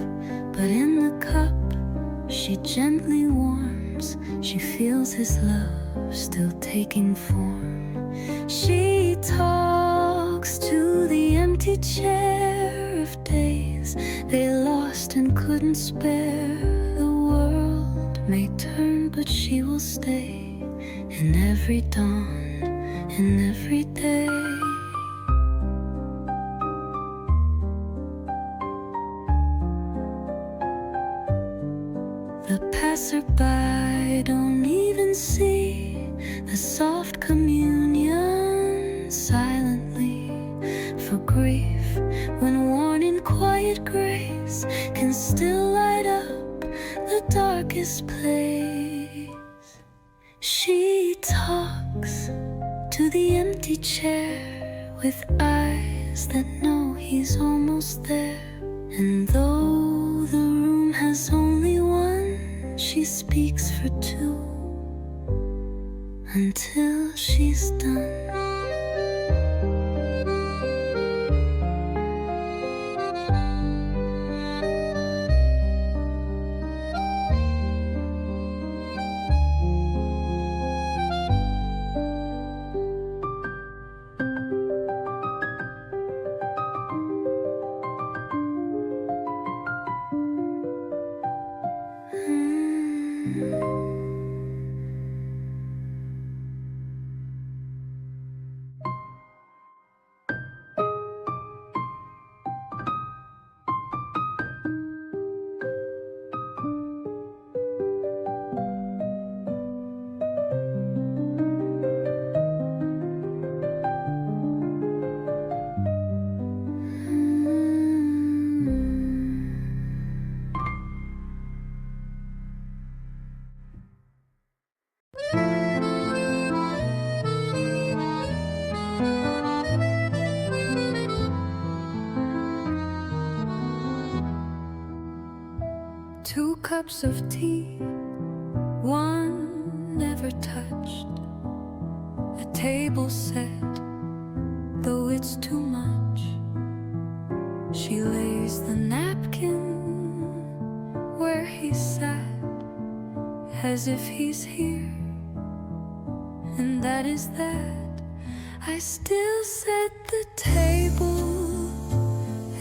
But in the cup she gently warms, she feels his love still taking form. She talks to the empty chair of days they lost and couldn't spare. The world may turn, but she will stay in every dawn, in every day. The passerby don't even see the soft communion silently. For grief, when worn in quiet grace, can still light up the darkest place. She talks to the empty chair with eyes that know he's almost there. And though the room has only one, she speaks for two until she's done. Two cups of tea, one never touched. A table set, though it's too much. She lays the napkin where he sat, as if he's here, and that is that. I still set the table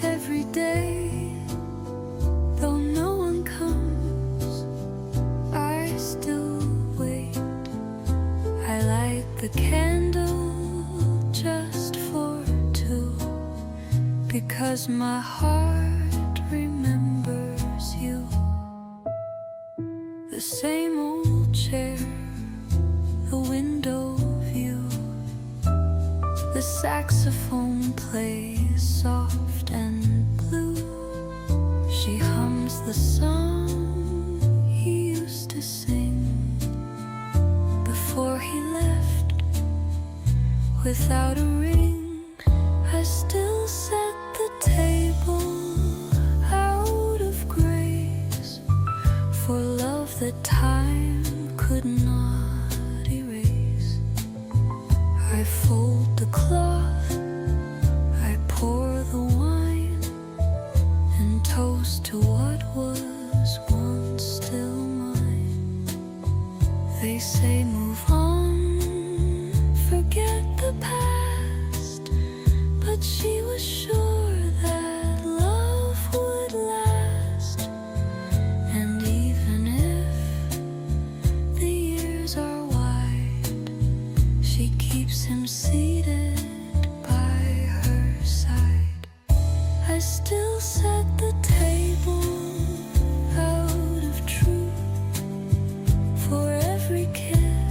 every day, though no one comes, I still wait. I light the candle just for two, because my heart remembers you. The same old chair, the window view, the saxophone plays soft and blue. She hums the song he used to sing before he left without a ring. I still set the table out of grace for love that time could not erase. I fold the cloth, I pour the wine, and toast to what was once still mine. They say move on, forget the past, but she was sure that love would last. And even if the years are wide, she keeps him seated by her side. I still set the table out of truth for every kiss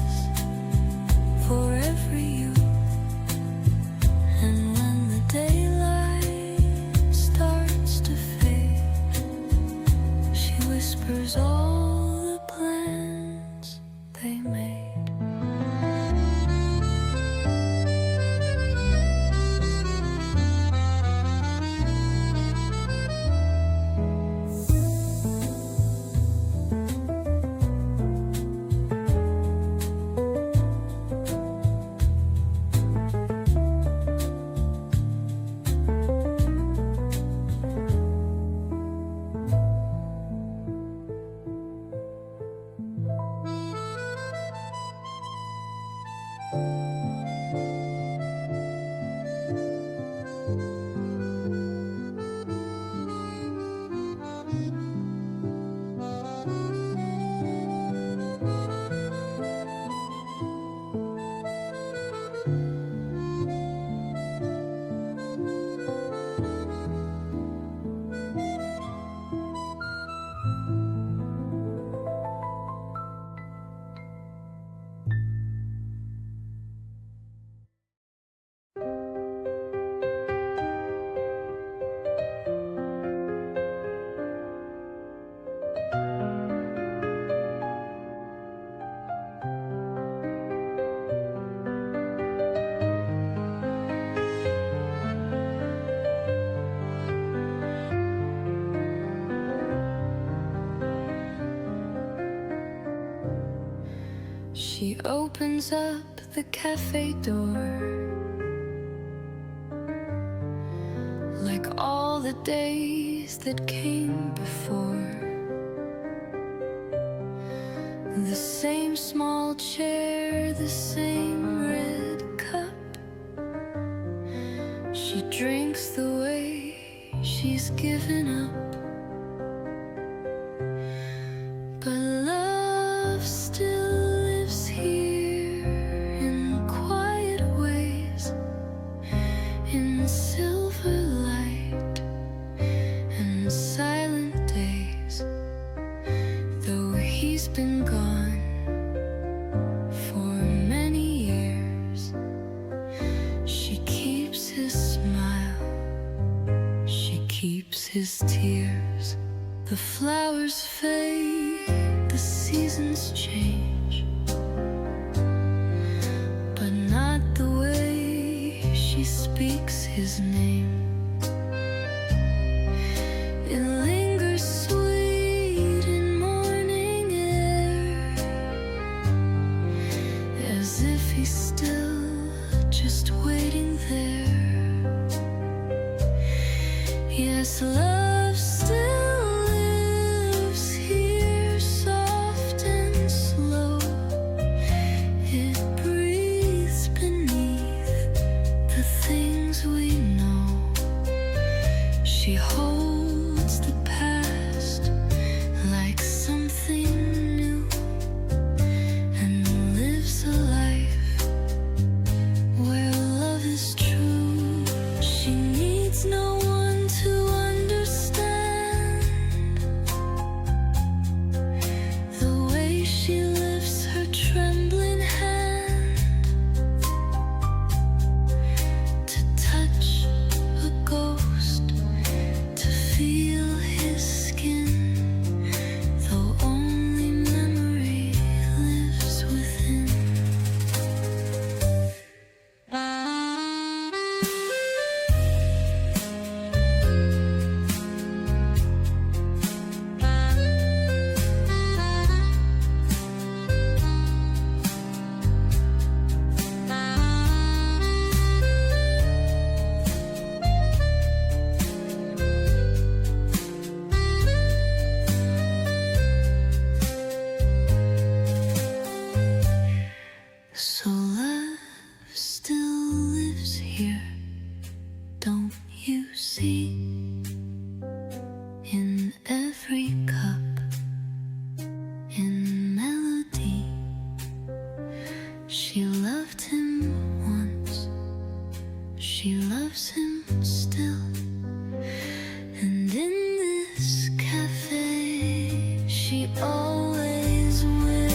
She opens up the cafe door, like all the days that came before. The same small chair, the same red cup. She drinks the way she's given up. But love still lives here in quiet ways, in silver light and silent days. Though he's been gone for many years, she keeps his smile, she keeps his tears. The flowers fade, the seasons change, but not the way she speaks his name. It lingers sweet in morning air, as if he's still just waiting there. Yes, love still lives here, soft and slow. It breathes beneath the things we know. She holds the past like something new, and lives a life where love is true. She needs no one to understand the way she lifts her trembling hand to touch a ghost, to feel his skin, though only memory lives within. So love still lives here, don't you see? In every cup, in melody. She loved him once, she loves him still. And in this cafe, she always will.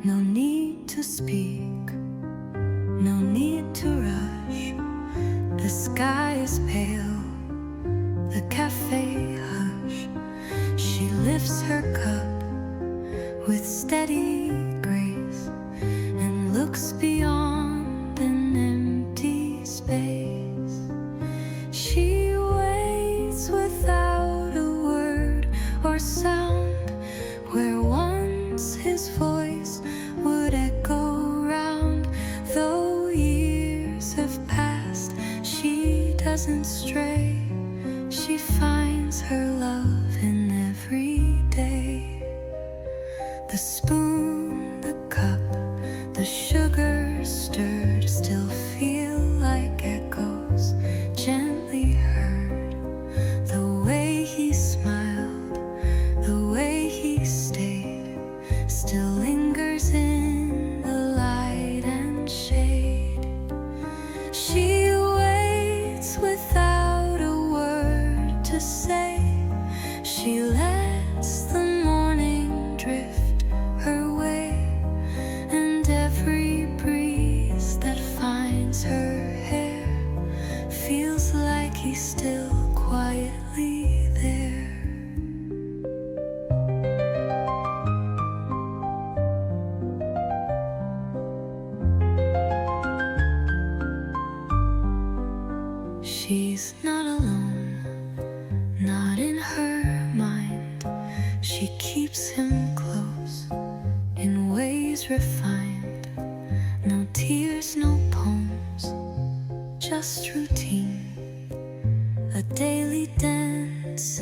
No need to speak, no need to rush. The sky is pale, the cafe hush. She lifts her cup with steady grace and looks beyond the doesn't stray. She finds her love in every day. The spoon, the cup, the sugar stirred still feel like echoes, gently heard. The way he smiled, the way he stayed, still lingers in the light and shade. She waits without a word to say. She lets the morning drift her way, and every breeze that finds her hair feels like he's still quietly there. She's not alone, not in her mind. She keeps him close in ways refined. No tears, no poems, just routine. A daily dance